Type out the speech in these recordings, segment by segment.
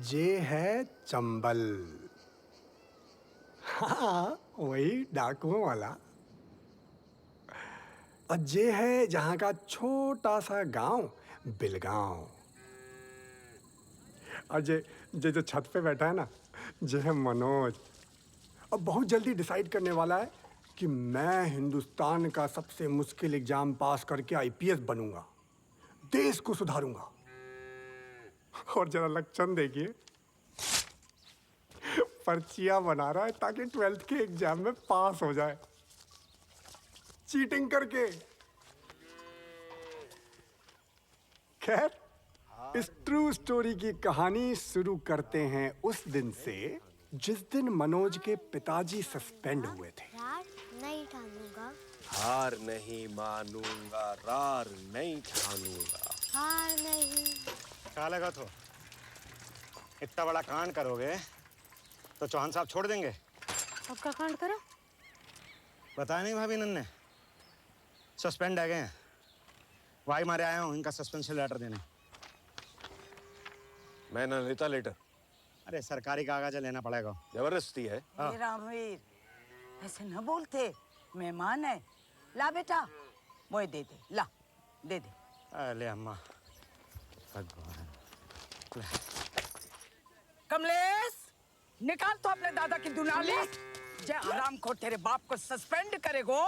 ये है चंबल। हाँ, वही डाकुओं वाला। और ये है जहां का छोटा सा गांव, बिलगांव। और ये जो छत पे बैठा है ना, ये है मनोज। और बहुत जल्दी डिसाइड करने वाला है कि मैं हिंदुस्तान का सबसे मुश्किल एग्जाम पास करके आईपीएस बनूंगा, देश को सुधारूंगा। और जरा लक्षण देखिए, पर्चियां बना रहा है ताकि 12th के एग्जाम में पास हो जाए, चीटिंग करके। खैर, इस ट्रू स्टोरी की कहानी शुरू करते हैं उस दिन से जिस दिन मनोज के पिताजी सस्पेंड हुए थे। रार नहीं ठानूंगा, हार नहीं मानूंगा, रार नहीं ठानूंगा। हार नहीं। क्या लगा तो इतना बड़ा कांड करोगे तो चौहान साहब छोड़ देंगे? अब का कांड करो? बताया नहीं भाभी नन्ने, सस्पेंड आ गए हैं। वाई मारे आया हूँ इनका सस्पेंशन लेटर देने। मैं ना लेता लेटर। अरे सरकारी कागज लेना पड़ेगा। जबरदस्ती है। हाँ। ये रामवीर, ऐसे न बोलते, मेहमान है। ला बेटा, वो दे दे, ला दे दे। अरे अम्मा, भगवान। कमलेश, निकाल तो अपने दादा की दुनाली। जय आराम को तेरे बाप को सस्पेंड करेगो।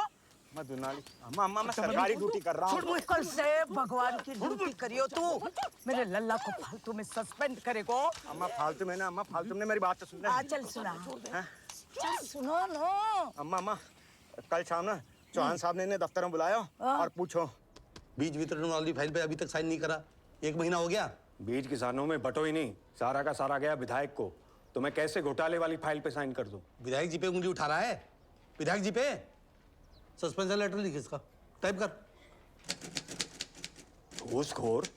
मैं दुनाली अम्मा अम्मा मैं सरकारी ड्यूटी कर रहा हूँ। कल से भगवान की ड्यूटी करियो तू। मेरे लल्ला को फालतू में सस्पेंड करेगो। अम्मा फालतू में ना, अम्मा फालतू में मेरी बात तो सुन ले। चल सुना, हाँ? चल सुनो नो। अम्मा अम्मा कल शाम ना चौहान साहब ने इन्हें दफ्तर में बुलाया और पूछो। बीज वितरण वाली फाइल पे अभी तक साइन नहीं करा, 1 महीना हो गया। बीज किसानों में बटो ही नहीं, सारा का सारा गया विधायक को। तो मैं कैसे घोटाले वाली फाइल पे साइन कर दूं? विधायक जी पे उंगली उठा रहा है। विधायक जी पे सस्पेंशन लेटर लिख इसका, टाइप कर। घूसखोर,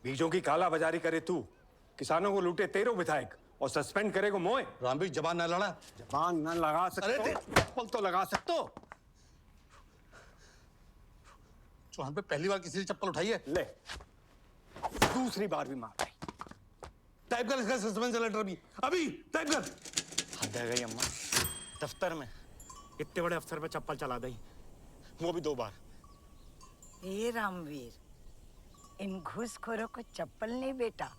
बीजों की काला बाजारी करे तू, किसानों को लूटे तेरो विधायक और सस्पेंड करेगो मोए। रामवीर जबान न लड़ा। जबान न लगा सकते हो, चप्पल तो लगा सकते हो। चौहान पे पहली बार किसी ने चप्पल उठाई है? ले, दूसरी बार भी मार रही। टाइप कर इसका सस्पेंशन लेटर भी, अभी टाइप कर। हद है गई अम्मा, दफ्तर में इतने बड़े अफसर पे चप्पल चला दी, वो भी 2 बार। ए रामवीर, इन घूसखोरों को चप्पल नहीं बेटा,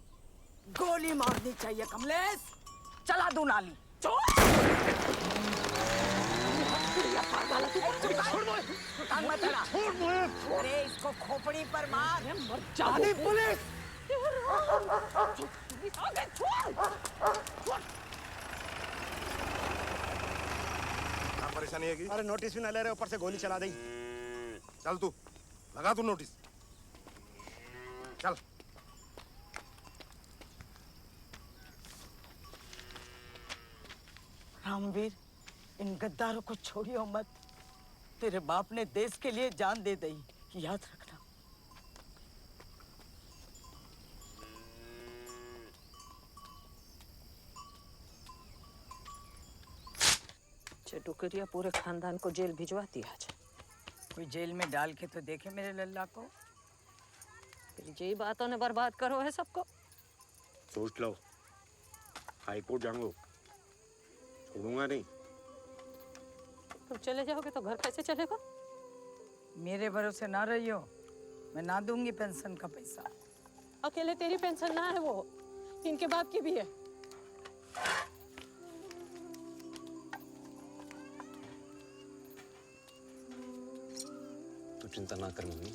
गोली मारनी चाहिए। कमलेश, चला दुनाली। अरे इसको खोपड़ी पर मार। जानी पुलिस। परेशानी है कि? अरे नोटिस भी न ले रहे, ऊपर से गोली चला दी। चल तू लगा तू नोटिस, चल। रामवीर, इन गद्दारों को छोड़ियो मत। तेरे बाप ने देश के लिए जान दे दी, याद रखना। टुकरिया पूरे खानदान को जेल भिजवाती है आज। कोई जेल में डाल के तो देखे मेरे लल्ला को। फिर यही बातों ने बर्बाद करो है सबको। सोच लो, हाई कोर्ट जाऊंगा, छोड़ूंगा नहीं। तुम चले जाओगे तो घर कैसे चलेगा? मेरे भरोसे ना रहियो, मैं ना दूंगी पेंशन का पैसा। अकेले तेरी पेंशन ना है, वो इनके बाप की भी है। तू चिंता ना कर मम्मी,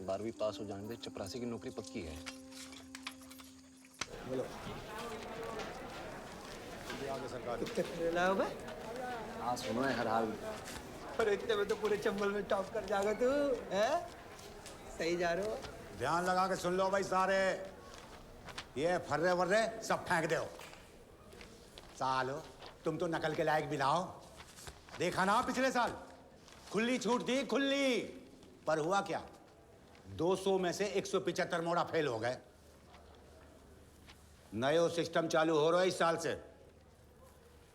12वीं पास हो जाने दे, चपरासी की नौकरी पक्की है। बोलो आगे सरकार कितने लाओगे? हाँ सुनो है हर हाल। और इतने में तो पूरे चंबल में टॉप कर जाएगा तू, हैं? सही जा रहे हो? ध्यान लगा के सुन लो भाई सारे, ये फर्रे वर्रे सब फेंक दो। सालो तुम तो नकल के लायक भी ना हो। देखा ना पिछले साल खुली छूट थी, खुली, पर हुआ क्या? 200 में से 175 मोड़ा फेल हो गए। नयो सिस्टम चालू हो रहा है इस साल से।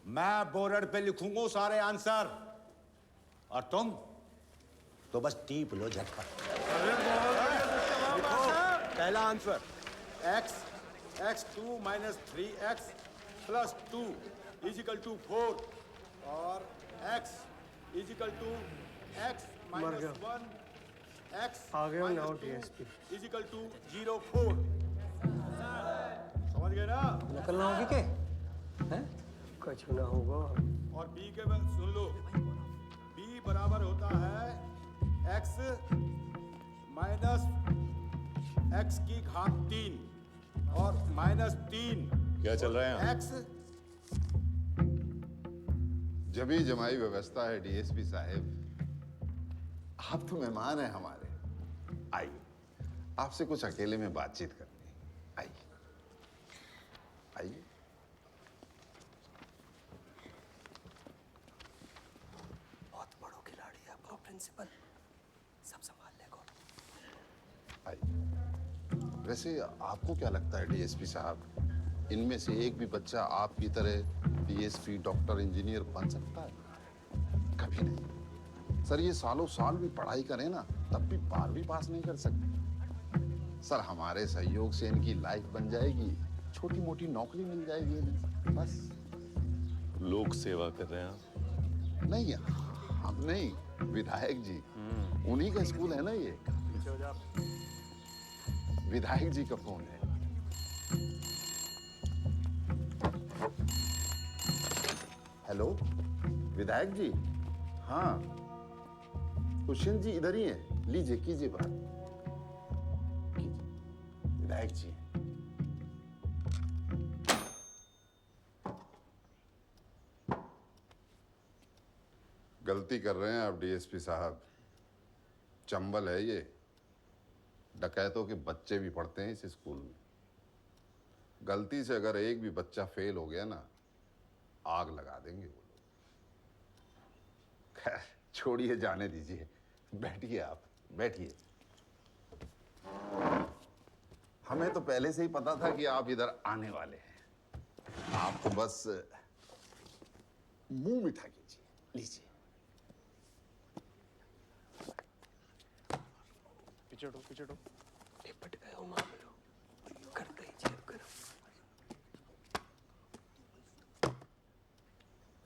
मैं बोर्ड पे लिखूंगा सारे आंसर और तुम तो बस टीप लो झटपट। पहला answer x x2 minus 3x plus 2 equal to 4 और x equal to x minus 1 x आ गया minus now 2 DSP। Equal to 0 4 समझ गए ना? निकलना होगी के हैं? कुछ ना होगा। और b के बाद सुन लो, b बराबर होता है x माइनस x की घात 3 और माइनस 3 क्या चल रहा है यहाँ? x जबी जमाई व्यवस्था है डीएसपी साहब। आप तो मेहमान हैं हमारे। आइए, आपसे कुछ अकेले में बातचीत करनी है। आइए आइए। बहुत बड़ो खिलाड़ी है आपका प्रिंसिपल, सब संभाल लेगा। आइए। वैसे आपको क्या लगता है डीएसपी साहब, इनमें से एक भी बच्चा आपकी तरह डीएसपी, डॉक्टर, इंजीनियर बन सकता है? कभी नहीं सर। ये सालों साल भी पढ़ाई करें ना, तब भी 12वीं पास नहीं कर सकते। सर हमारे सहयोग से इनकी लाइफ बन जाएगी, छोटी मोटी नौकरी मिल जाएगी इन्हें, बस। लोक सेवा कर रहे हैं आप? नहीं, हम नहीं, विधायक जी, उन्हीं का स्कूल है ना ये। विधायक जी का फोन है। हेलो विधायक जी। हाँ कुशन जी इधर ही हैं, लीजिए कीजिए बात। कीजिए विधायक जी। गलती कर रहे हैं आप डीएसपी साहब। चंबल है ये, डकैतों के बच्चे भी पढ़ते हैं इस स्कूल में। गलती से अगर एक भी बच्चा फेल हो गया ना, आग लगा देंगे वो लोग। खैर छोड़िए, जाने दीजिए। बैठिए, आप बैठिए। हमें तो पहले से ही पता था कि आप इधर आने वाले हैं। आप तो बस मुंह मीठा कीजिए, लीजिए। पिछड़ो निपट गए हो मामलो, करते ही जेब करो।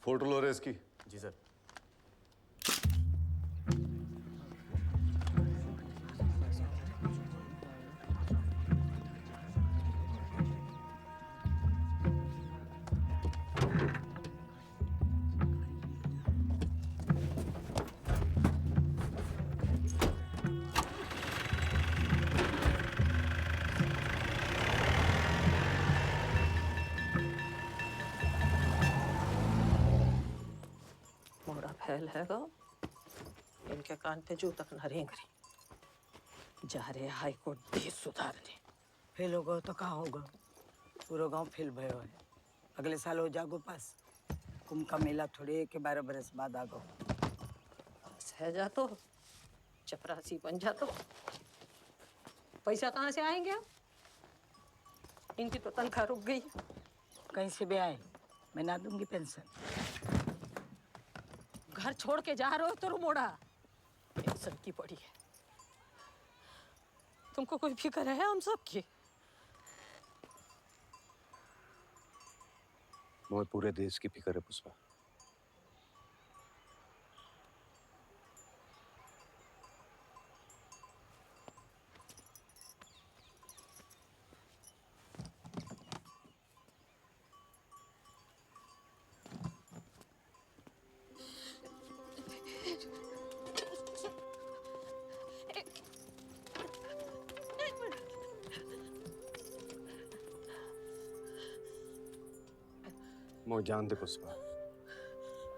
फोटो लो रे इसकी। जी सर। मोड़ा फैल हैगा, इनके कान पे जू तक न रेंगरी। जा रहे हाई कोर्ट देश सुधारने। फेल होगा तो कहाँ होगा? पूरा गांव फेल भयो है। अगले साल हो जागो पास। कुंभ का मेला थोड़े के 12 बरस बाद आगो। सह जा तो चपरासी बन जा तो पैसा कहाँ से आएंगे अब? इनकी तो तनख्वाह रुक गई। कहीं से भी आए, मैं ना दूंगी पेंशन। घर छोड़ के जा रहे हो तो मोड़ा पेंशन की पड़ी है। तुमको कोई फिक्र है हम सब की? मुझे पूरे देश की फिक्र है पुष्पा। मुझे जान दे पुष्पा,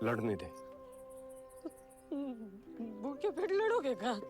लड़ने दे। भूखे पेट लड़ोगे का?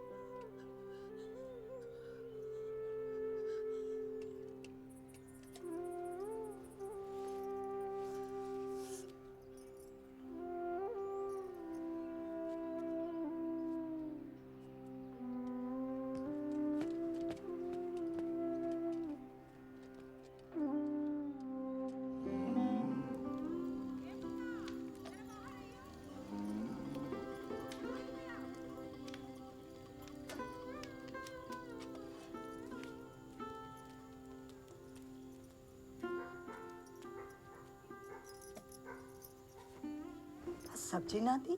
सब्जी ना दी?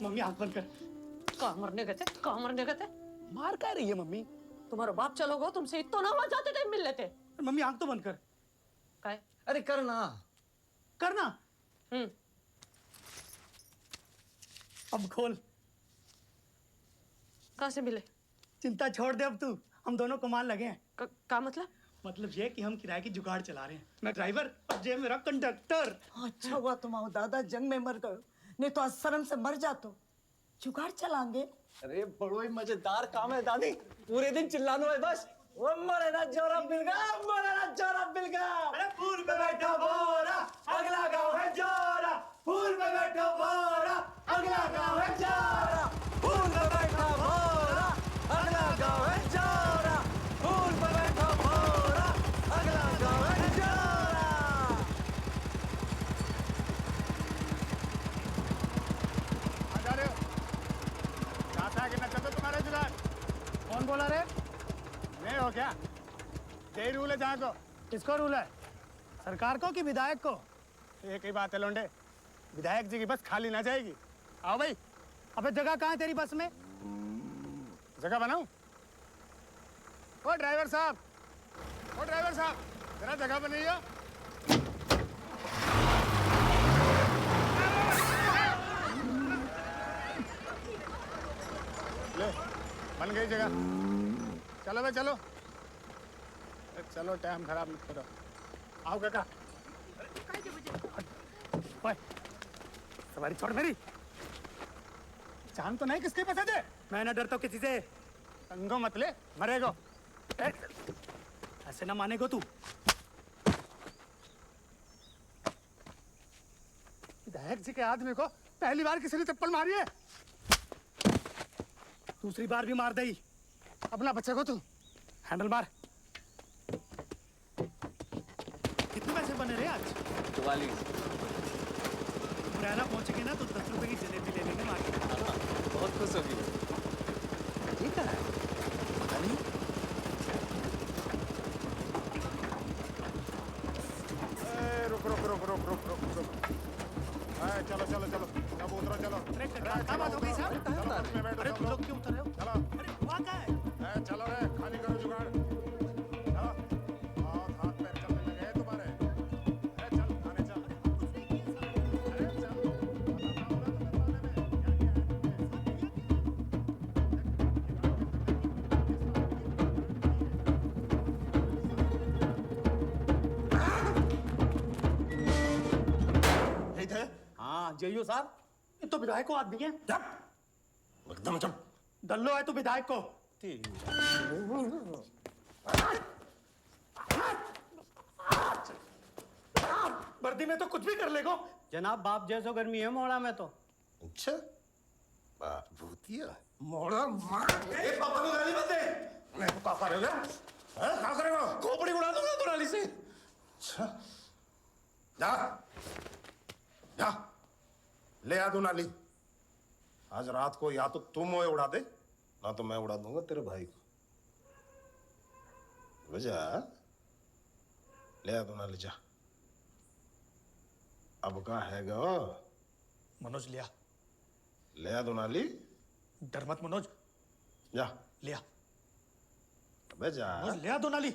मम्मी आंख बंद कर। कहाँ मरने गए थे? कहाँ मरने गए थे? मार क्या रही है मम्मी? तुम्हारा बाप चलोगे तुमसे इतना ना हुआ जाते टाइम मिल लेते। मम्मी आंख तो बंद कर। काय? अरे करना करना। अब खोल। कहाँ से मिले? चिंता छोड़ दे अब तू, हम दोनों कमाल लगे हैं। का मतलब? मतलब ये कि हम किराए की जुगाड़ चला रहे हैं। मैं ड्राइवर और ये मेरा कंडक्टर। अच्छा हुआ तुम्हारा दादा जंग में मर गए, नहीं तो आज शर्म से मर जातो। जुगाड़ चलाएंगे। अरे बड़ो ही मजेदार काम है दादी, पूरे दिन चिल्लाना है बस। वो मरे ना जोरा बिलगा, मरे ना जोरा बिलगा। अरे फूल पे बैठा बोरा, अगला गाँव है जोरा। फूल पे बैठा बोरा, अगला गाँव है जोरा। फूल पे बैठा बोरा, अगला गाँव है जोरा। फूल पे बैठा बोरा, अगला गाँव है जोरा। आ जा रहे हो? चाहता है कि मैं कर तुम्हारे जुगाड़? कौन बोला रे? नहीं हो क्या? यही रूल है जहाँ को? किसको रूल है? सरकार को कि विधायक को? एक ही बात है लोंडे, विधायक जी की बस खाली ना जाएगी। आओ भाई। अबे जगह कहाँ है तेरी बस में? जगह बनाऊं? ओ ड्राइवर साहब, ओ ड्राइवर साहब, जरा जगह बनाइए। ले, बन गई जगह। चलो भाई चलो। चलो टाइम खराब मत करो। आओ काका। ओए, सवारी छोड़ मेरी। जान तो नहीं किसके पैसे दे? मैं ना डरता हूँ किसी से। तंगो मत ले, मरेगो। ऐसे ना मानेगो तू। विधायक जी के आदमी को पहली बार किसी ने चप्पल मारी है। दूसरी बार भी मार दई। अपना बच्चे को तू हैंडल मार। कितने पैसे बने रहे आज? 44। मुरैना पहुंचेंगे ना तो 10 रुपए की जलेबी ले लेंगे मार्केट में। बहुत खुश होगी। ठीक है। पता नहीं। रुक रुक रुक रुक रुक रुक रुक। चलो चलो चलो, अब उतरो चलो। अरे क्या बात हो गई साहब? चलो बस में बैठो। अरे तुम लोग क्यों उतर रहे हो? चलो। अरे हुआ क्या है? चलो रे, खाली करो जुगाड़। चलो। बहुत हाथ पैर चलने लगे हैं तुम्हारे। अरे चल, खाने चल। अरे चल। हाँ जेयू साहब, ये तो विधायक को आदमी है। एकदम चुप। डल्लो है तो विधायक को। वर्दी में तो कुछ भी कर लेगो। जनाब बाप जैसो गर्मी है मोड़ा में तो। अच्छा, बात भूतिया मोड़ा मार। पापा को गाली मत दे। मैं तो क्या करेगा? क्या करेगा? खोपड़ी उड़ा दूंगा तो नाली से। अच्छा, जा जा ले आ दो नाली। आज रात को या तो तुम मोए उड़ा दे, ना तो मैं उड़ा दूंगा तेरे भाई को। बजा ले आ दो नाली, जा। अब का है गो? मनोज लिया। ले आ दो नाली। डर मत मनोज। जा लिया। अबे जा। मनोज लिया दो नाली।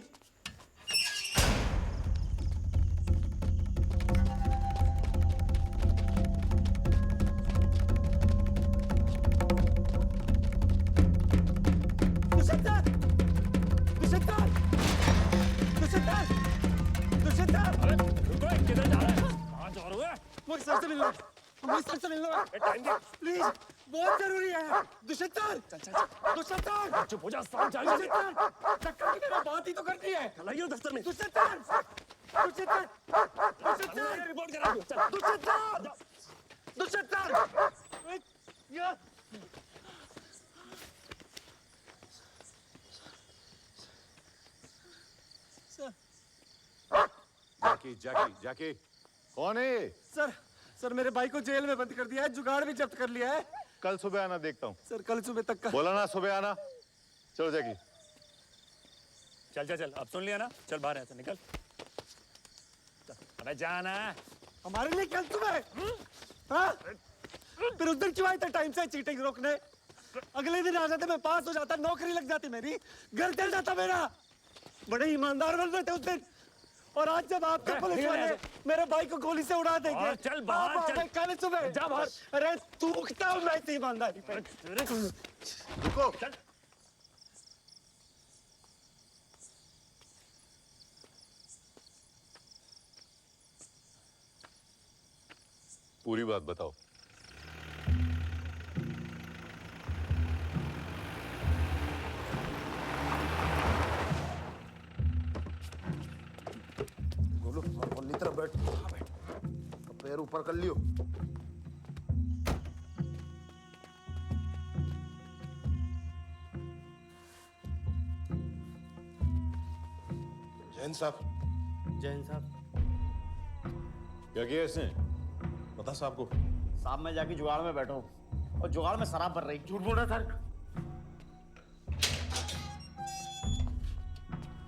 सर से मिलना, मुझे सर से मिलना है। प्लीज, बहुत जरूरी है। दुष्यंत, दुष्यंत, चुप हो जा, साथ जा। धक्का की मेरा बात ही तो करनी है। लाइए दफ्तर में। दुष्यंत, दुष्यंत, दुष्यंत, रिपोर्ट करा दो। दुष्यंत, दुष्यंत, ये जैकी जैकी जैकी, कौन है ये? सर मेरे भाई को जेल में बंद कर दिया है, जुगाड़ भी जब्त कर लिया है। कल सुबह आना, देखता हूँ। सर कल सुबह तक का। बोला ना सुबह आना। चलो जैकी। चल चल चल, अब सुन लिया ना, चल बाहर ऐसे निकल। अबे जाना। हमारे लिए क्या तुम्हें? हाँ? फिर उस दिन क्यों आए थे टाइम से चीटिंग रोकने? अगले दिन आ जाते, मैं पास हो जाता, नौकरी लग जाती मेरी, घर चल जाता मेरा। बड़े ईमानदार बन रहे थे उस दिन, और आज जब आपके पुलिस वाले मेरे भाई को गोली से उड़ा देंगे, चल बाहर चल। कल सुबह जा बाहर। अरे तूखता हूँ मैं इस ईमानदारी पे। रुको। चल। पूरी बात बताओ। गोलू बोली तरफ बैठ। पैर ऊपर कर लियो। जैन साहब। जैन साहब। क्या किया इसने? बता साहब को। साहब मैं जाके जुगाड़ में बैठा हूँ और जुगाड़ में शराब भर रही। झूठ बोल रहा था।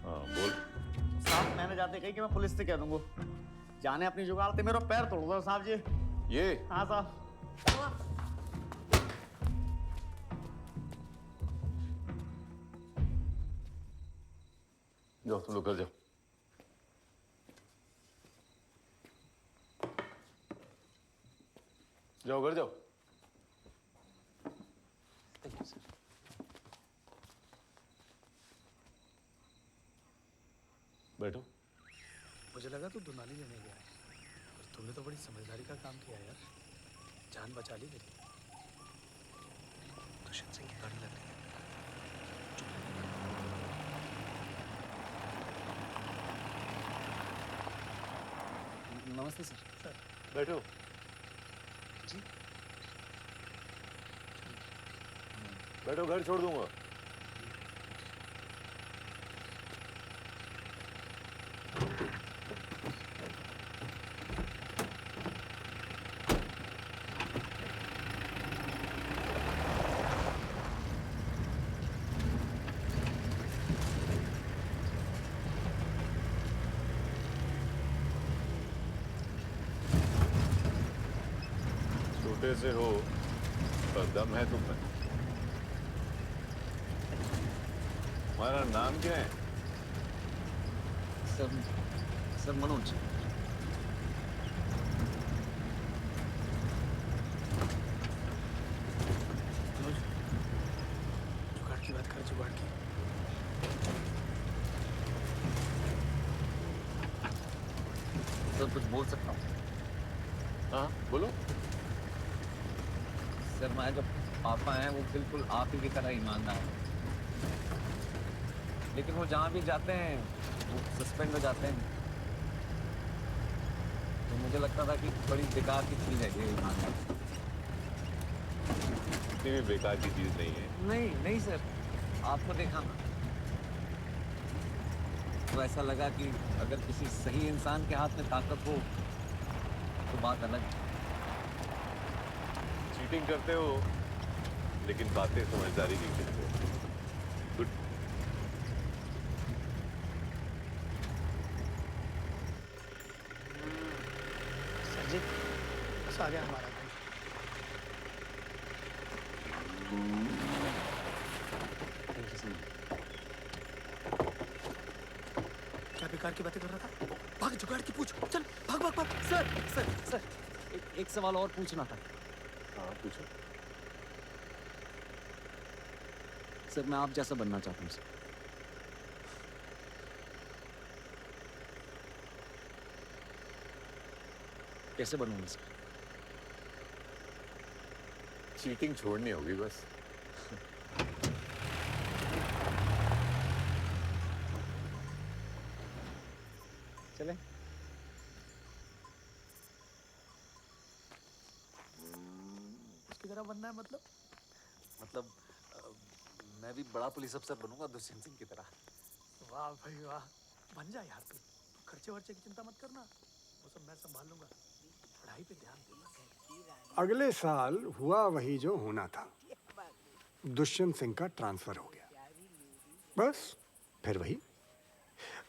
हाँ बोल। साहब मैंने जाते कही कि मैं पुलिस से कह दूंगा। जाने अपनी जुगाड़ थे, मेरा पैर तोड़ दो साहब जी। ये? हाँ साहब। जाओ तुम लोग घर जाओ। जाओ घर जाओ। बैठो। मुझे लगा तू दुनाली लेने गया है, पर तूने तो बड़ी समझदारी का काम किया यार, जान बचा ली मेरी। दुष्यंत सिंह की गाड़ी लग रही है। नमस्ते सर। बैठो। जी बैठो, घर छोड़ दूंगा। छोटे से हो पर दम है तुम में। तुम्हारा नाम क्या है? सर मनोज। मनोज, जुगाड़ की बात कर, जुगाड़ की। सर कुछ बोल सकता हूँ? हाँ बोलो। सर हमारे जो पापा हैं वो बिल्कुल आप ही की तरह ईमानदार हैं, लेकिन वो जहाँ भी जाते हैं वो सस्पेंड हो जाते हैं। तो मुझे लगता था कि बड़ी बेकार की चीज़ है ये ईमानदार। इतनी भी बेकार की चीज नहीं है। नहीं नहीं सर, आपको देखा ना तो ऐसा लगा कि अगर किसी सही इंसान के हाथ में ताकत हो तो बात अलग है। चीटिंग करते हो लेकिन बातें समझदारी की करते हो। गुड। सर जी बस आ गया हमारा भाई। क्या बेकार की बातें कर रहा था? भाग, जुगाड़ की पूछ, चल भाग भाग भाग। सर सर सर एक सवाल और पूछना था। हाँ पूछो। सर मैं आप जैसा बनना चाहता हूँ सर। कैसे बनूंगा सर? चीटिंग छोड़नी होगी बस। चले। उसकी तरह बनना है मतलब मैं भी बड़ा पुलिस अफसर बनूंगा दुष्यंत सिंह की तरह। वाह भाई वाह, बन जा यार तू। खर्चे वर्चे की चिंता मत करना, वो सब मैं संभाल लूंगा। पढ़ाई पे ध्यान देना। अगले साल हुआ वही जो होना था। दुष्यंत सिंह का ट्रांसफर हो गया। बस फिर वही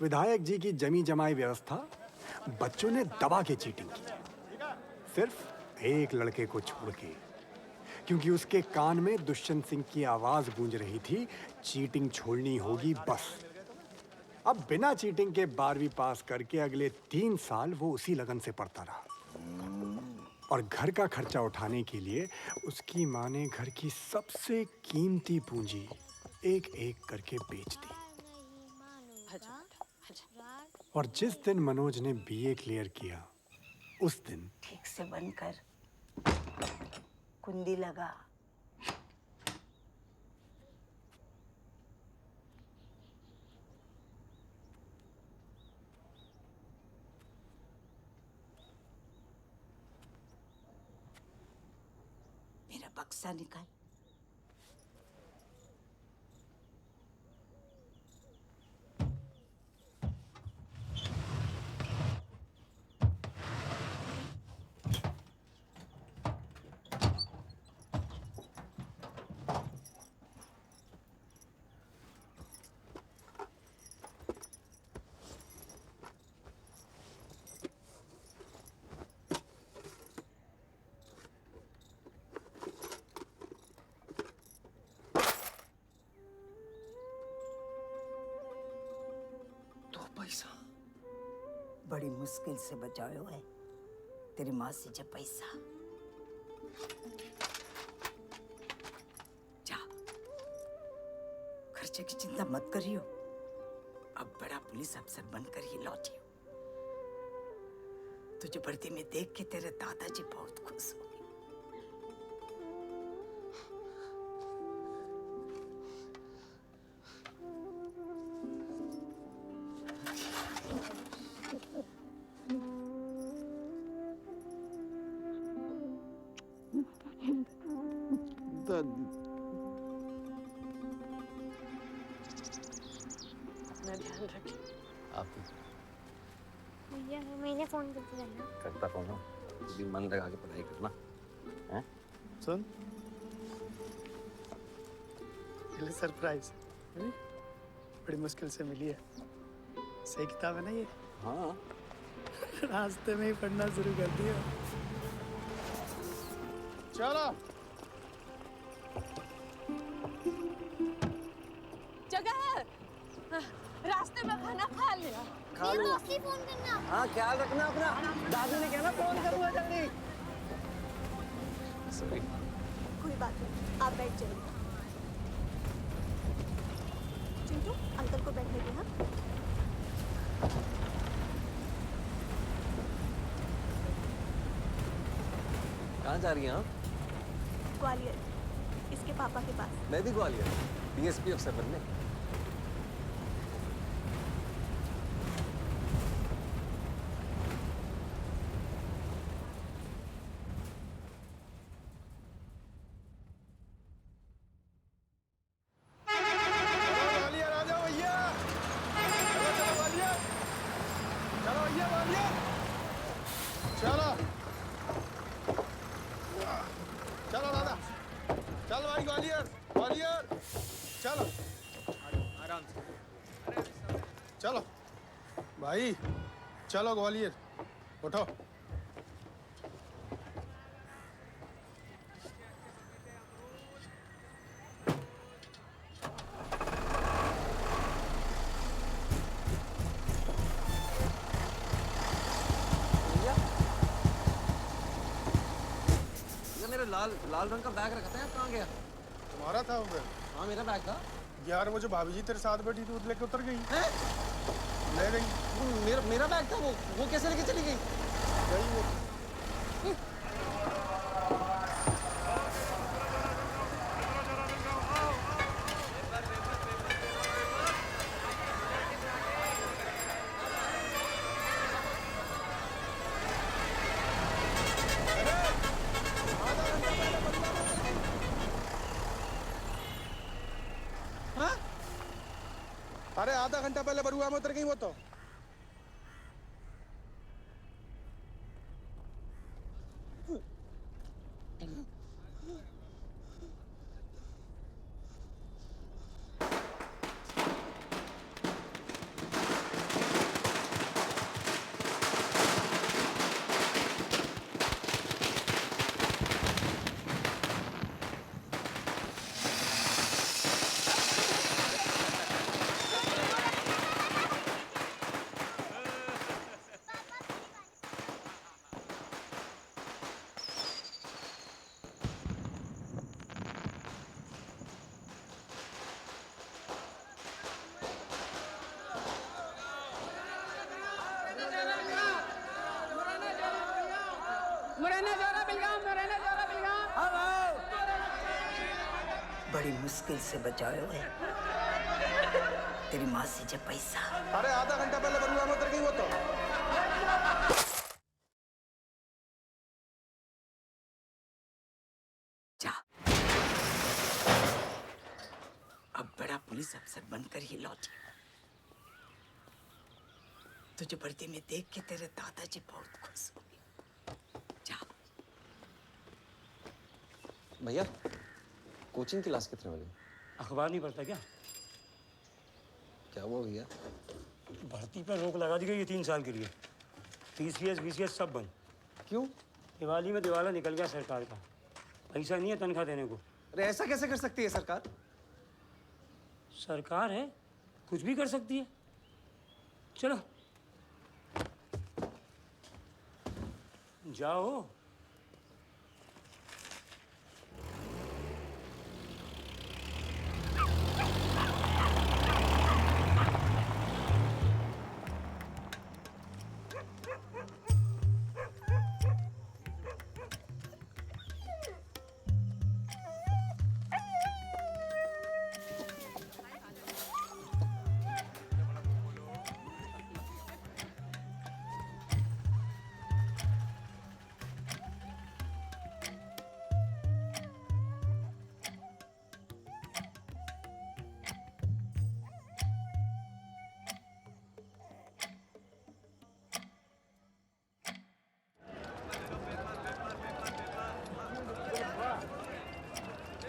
विधायक जी की जमी जमाई व्यवस्था, बच्चों ने दबा के चीटिंग की। सिर्फ एक लड़के को छोड़ के, क्योंकि उसके कान में दुष्यंत सिंह की आवाज गूंज रही थी, चीटिंग छोड़नी होगी बस। अब बिना चीटिंग के 12वीं पास करके अगले 3 साल वो उसी लगन से पढ़ता रहा और घर का खर्चा उठाने के लिए उसकी माँ ने घर की सबसे कीमती पूंजी एक एक करके बेच दी। और जिस दिन मनोज ने बीए क्लियर किया, उस दिन ठीक से बंद कर, कुंडी लगा। मेरा बक्सा निकाल। पैसा बड़ी मुश्किल से बचायो है तेरी माँ से जब पैसा। जा, खर्चे की चिंता मत करियो। अब बड़ा पुलिस अफसर बनकर ही लौटियो। तुझे वर्दी में देख के तेरे दादाजी बहुत खुश हुए। अपना ध्यान रखिए। आप भैया मैंने फोन करते रहना। करता रहूँगा, भी मन लगा के पढ़ाई करना है। सुन, ये सरप्राइज बड़ी मुश्किल से मिली है। सही किताब है ना ये? हाँ, रास्ते में ही पढ़ना शुरू कर दिया। चलो जगह रास्ते में खाना खा लिया। खा लो। असली फोन करना। हाँ, ख्याल रखना अपना। दादी ने कहना फोन करूंगा जल्दी। सॉरी। कोई बात नहीं, आप बैठ जाइए। चिंटू, अंकल को बैठने दे। हाँ, कहाँ जा रही हैं आप? ग्वालियर, इसके पापा के पास। मैं भी ग्वालियर, डीएसपी अफसर बनने। ग्वालियर आ जाओ भैया। चलो चलो ग्वालियर, चलो भैया ग्वालियर, चलो चलो दादा, चल भाई ग्वालियर ग्वालियर, चलो आराम से, चलो भाई, चलो ग्वालियर, उठो। ये मेरा लाल लाल रंग का बैग रखा था, कहाँ गया? तुम्हारा था वो बैग? हाँ, मेरा बैग था। यार वो जो भाभी जी तेरे साथ बैठी थी वो लेके उतर गई। ले गई। मेरा बैग था वो कैसे लेके चली गई? गई वो। अरे आधा घंटा पहले बरुआ में उतर गई वो तो। बड़ी मुश्किल से बचाए हुए तेरी माँ से जब पैसा। अरे आधा घंटा पहले बरुआ में उतर गई वो तो। जा, अब बड़ा पुलिस अफसर बनकर ही लौटी। तुझे वर्दी में देख के तेरे दादाजी बहुत खुश होंगे। जा। भैया कोचिंग क्लास कितने बजे? अखबार नहीं पढ़ता क्या? क्या हुआ भैया? भर्ती पर रोक लगा दी गई है 3 साल के लिए। टीसीएस बीसीएस सब बंद। क्यों? दिवाली में दिवाला निकल गया सरकार का। पैसा नहीं है तनख्वाह देने को। अरे ऐसा कैसे कर सकती है सरकार? सरकार है, कुछ भी कर सकती है। चलो जाओ।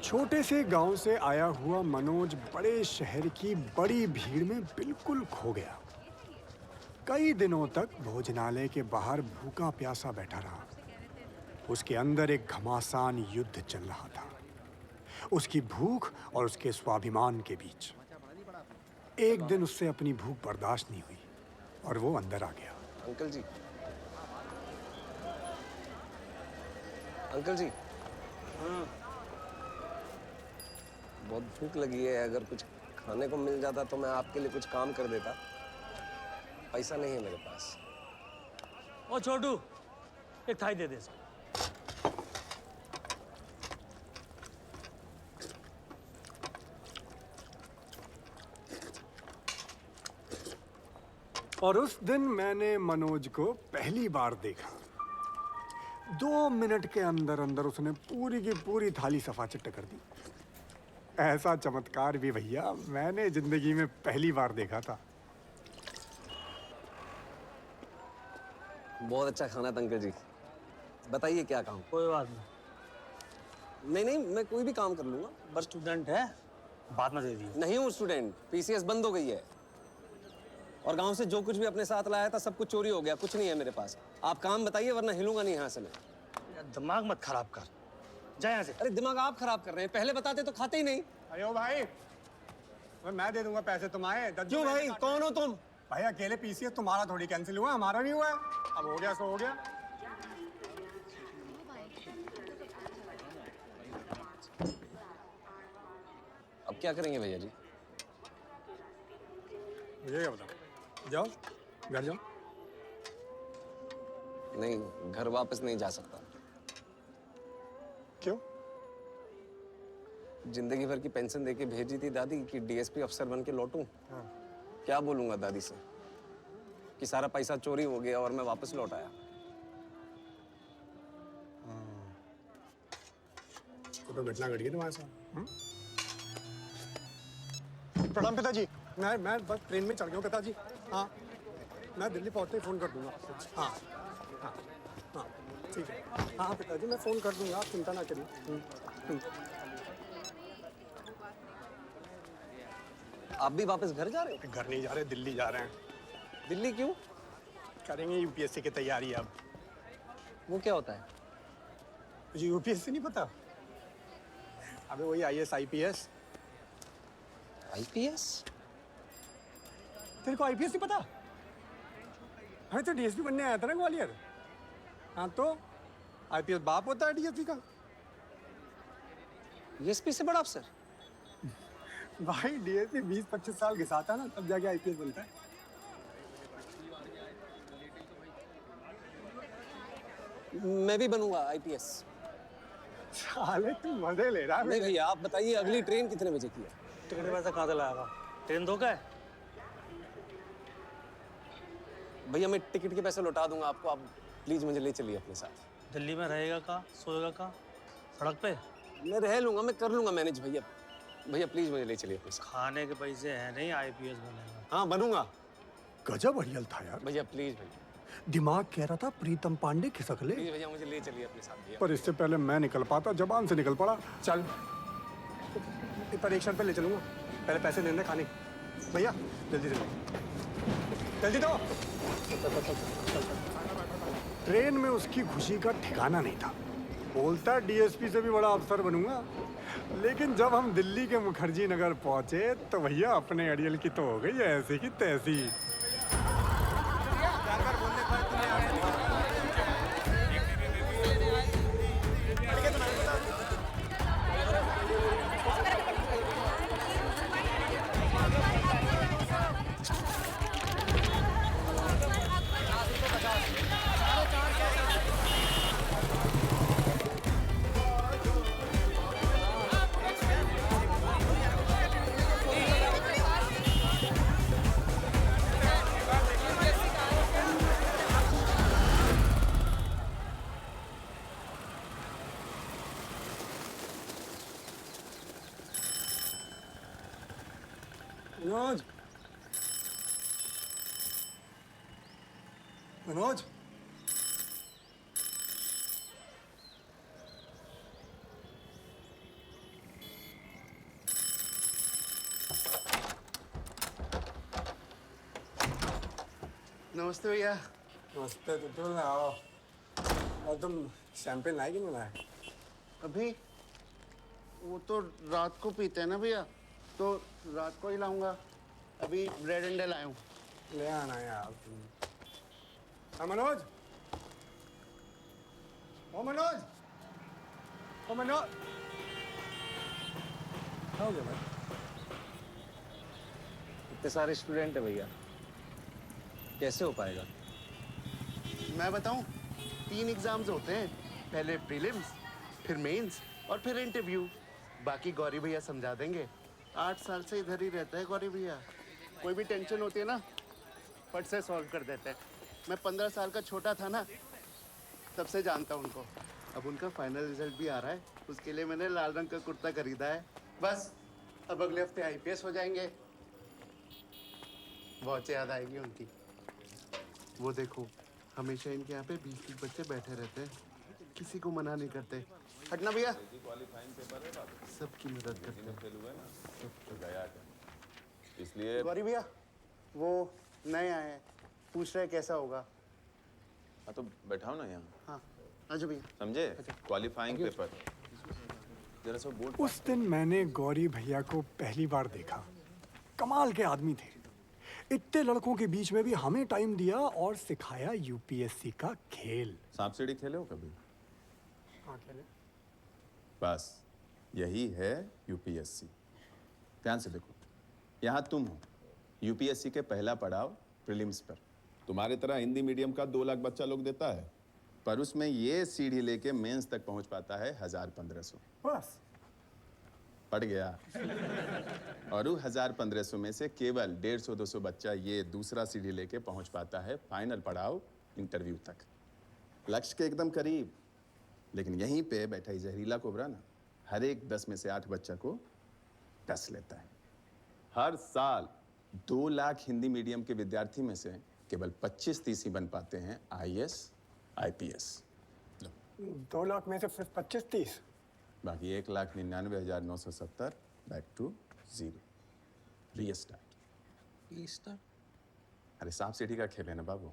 छोटे से गांव से आया हुआ मनोज बड़े शहर की बड़ी भीड़ में बिल्कुल खो गया। कई दिनों तक भोजनालय के बाहर भूखा प्यासा बैठा रहा। उसके अंदर एक घमासान युद्ध चल रहा था, उसकी भूख और उसके स्वाभिमान के बीच। एक दिन उससे अपनी भूख बर्दाश्त नहीं हुई और वो अंदर आ गया। अंकल जी, अंकल जी। हाँ। बहुत भूख लगी है, अगर कुछ खाने को मिल जाता तो मैं आपके लिए कुछ काम कर देता। पैसा नहीं है मेरे पास। ओ छोटू, एक थाई दे दे। और उस दिन मैंने मनोज को पहली बार देखा। 2 मिनट के अंदर अंदर उसने पूरी की पूरी थाली सफा चिट्ट कर दी। ऐसा चमत्कार भी भैया मैंने जिंदगी में पहली बार देखा था। बहुत अच्छा खाना था अंकल जी। बताइए क्या काम? कोई बात नहीं। नहीं नहीं, मैं कोई भी काम कर लूंगा। बस स्टूडेंट है, बाद में दे दिए। नहीं हूँ स्टूडेंट, पीसीएस बंद हो गई है और गांव से जो कुछ भी अपने साथ लाया था सब कुछ चोरी हो गया। कुछ नहीं है मेरे पास। आप काम बताइए वरना हिलूंगा नहीं यहाँ से मैं। दिमाग मत खराब कर, जा यहाँ से। अरे दिमाग आप खराब कर रहे हैं, पहले बताते तो खाते ही नहीं। अयो भाई, मैं दे दूंगा पैसे तुम्हारे। क्यों भाई, कौन हो तुम? भाई अकेले पीसीएस तुम्हारा थोड़ी कैंसिल हुआ, हमारा भी हुआ है। अब हो गया सो हो गया। अब क्या करेंगे भैया जी? मुझे क्या बताओ। जाओ घर जाओ। नहीं, घर वापस नहीं जा सकता। क्यों? जिंदगी भर की पेंशन देके भेजी थी दादी कि डीएसपी अफसर बन के लौटूं। क्या बोलूंगा दादी से कि सारा पैसा चोरी हो गया और मैं वापस लौट आया। तो घटना घट गई तुम्हारे साथ। प्रणाम पिताजी। मैं बस ट्रेन में चढ़ गया हूँ पिताजी। हाँ, मैं दिल्ली पहुँचते ही फ़ोन कर दूंगा। हाँ हाँ हाँ ठीक है। हाँ पिताजी मैं फ़ोन कर दूंगा, आप चिंता ना करिए। आप भी वापस घर जा रहे हैं? घर नहीं जा रहे, दिल्ली जा रहे हैं। दिल्ली क्यों? करेंगे यूपीएससी की तैयारी अब। वो क्या होता है? मुझे यूपीएससी नहीं पता। अबे वही आईएएस आईपीएस। आईपीएस? तेरे को आईपीएस नहीं पता? अरे तो डीएसपी बनने आया था ना ग्वालियर। हाँ तो आईपीएस बाप होता है डीएसपी का। डीएसपी से बड़ा अफसर? भाई डीएसपी 20-25 साल घिसाता है ना, तब जाके आईपीएस बनता है। मैं भी बनूंगा आईपीएस। साले तू मजे ले रहा है। नहीं भैया, आप बताइए अगली ट्रेन कितने बजे की है? टिकट का पैसा कहाँ से लाएगा? ट्रेन धोखा है? भैया मैं टिकट के पैसे लौटा दूंगा आपको, आप प्लीज मुझे ले चलिए अपने साथ। दिल्ली में रहेगा कहाँ? सोएगा कहाँ? सड़क पे? मैं रह लूंगा, मैं कर लूंगा मैनेज भैया। भैया प्लीज मुझे ले चलिए अपने साथ। खाने के पैसे हैं नहीं, IPS बनेगा। हाँ बनूंगा। गजब अड़ियल था यार। भैया प्लीज भैया। दिमाग कह रहा था प्रीतम पांडे खिसक ले, प्लीज भैया मुझे ले चलिए अपने साथ भैया। पर इससे पहले मैं निकल पाता, जबान से निकल पड़ा। चल पर एक शर्त पे ले चलूंगा, पहले पैसे देने खाने। भैया जल्दी जल्दी दो। ट्रेन में उसकी खुशी का ठिकाना नहीं था। बोलता DSP से भी बड़ा अफसर बनूंगा, लेकिन जब हम दिल्ली के मुखर्जी नगर पहुंचे तो भैया अपने अड़ियल की तो हो गई ऐसी की तैसी। मनोज, मनोज, नमस्ते भैया। नमस्ते। तो आओ। और तुम शैंपेन लाए कि नहीं लाए? अभी वो तो रात को पीते हैं ना भैया, तो रात को ही लाऊंगा। अभी ब्रेड एंड लाया हूँ। ले आना यार। हाँ मनोज, ओ मनोज, ओ मनोज, हो गया भाई? इतने सारे स्टूडेंट है भैया, कैसे हो पाएगा? मैं बताऊँ, 3 एग्जाम्स होते हैं, पहले प्रीलिम्स, फिर मेंस और फिर इंटरव्यू। बाकी गौरी भैया समझा देंगे। 8 साल से इधर ही रहता है गौरी भैया। कोई भी टेंशन होती है ना, फट से सॉल्व कर देते हैं। मैं 15 साल का छोटा था ना, तब से जानता हूँ उनको। अब उनका फाइनल रिजल्ट भी आ रहा है, उसके लिए मैंने लाल रंग का कुर्ता खरीदा है। बस अब अगले हफ्ते IPS हो जाएंगे। बहुत याद आएगी उनकी। वो देखो, हमेशा इनके यहाँ पे 20-30 बच्चे बैठे रहते हैं, किसी को मना नहीं करते। हटना भैया, सबकी मदद करते हैं। इसलिए गौरी भैया, वो नए आए हैं, पूछ रहे कैसा होगा। हाँ तो बैठाओ ना यहाँ। हाँ आजो भैया। समझे? क्वालिफाइंग पेपर जरा सा बोर्ड। उस दिन मैंने गौरी भैया को पहली बार देखा। कमाल के आदमी थे। इतने लड़कों के बीच में भी हमें टाइम दिया और सिखाया UPSC का खेल। सांप सीढ़ी खेले हो कभी? हाँ खेले। बस यही है UPSC। ध्यान से देखो, यहाँ तुम हो, UPSC के पहला पड़ाव प्रीलिम्स पर। तुम्हारे तरह हिंदी मीडियम का 2 लाख बच्चा लोग देता है, पर उसमें ये सीढ़ी लेके मेंस तक पहुंच पाता है 1000-1500। बस पड़ गया। और वो 1000-1500 में से केवल 150-200 बच्चा ये दूसरा सीढ़ी लेके पहुंच पाता है फाइनल पड़ाव इंटरव्यू तक। लक्ष्य के एकदम करीब। लेकिन यहीं पे बैठा ही जहरीला कोबरा ना, हर एक 10 में से 8 बच्चा को डस लेता है। हर साल 2 लाख हिंदी मीडियम के विद्यार्थी में से केवल 25-30 ही बन पाते हैं IAS, IPS। 2 लाख में से सिर्फ 25-30। बाकी 1,99,970 बैक टू 0। रीस्टार्ट। अरे सांप सीढ़ी का खेल है ना बाबू,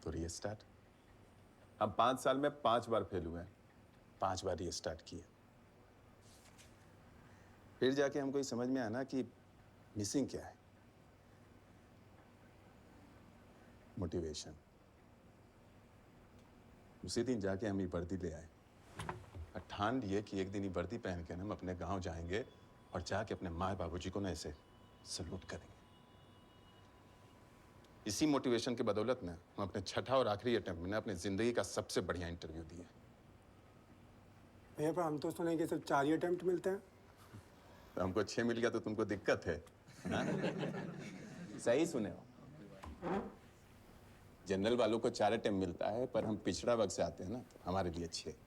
तो रीस्टार्ट। हम 5 साल में 5 बार फेल हुए हैं, 5 बार रीस्टार्ट किए। फिर जाके हमको ये समझ में आया ना कि मिसिंग क्या है। मोटिवेशन। उसी दिन जाके हम ये वर्दी ले आए और ठान लिए कि एक दिन ये वर्दी पहन के हम अपने गांव जाएंगे और जाके अपने माँ बाबूजी को ना ऐसे सलूट करेंगे। इसी मोटिवेशन के बदौलत ना हम अपने छठा और आखिरी अटेम्प्ट में ना अपनी जिंदगी का सबसे बढ़िया इंटरव्यू दिए। भैया पर हम तो सुने कि सिर्फ 4 ही अटेम्प्ट मिलते हैं। तो हमको 6 मिल गया तो तुमको दिक्कत है हाँ? सही सुने हो। जनरल वालों को 4 अटेम्प्ट मिलता है, पर हम पिछड़ा वर्ग से आते हैं ना, तो हमारे लिए 6।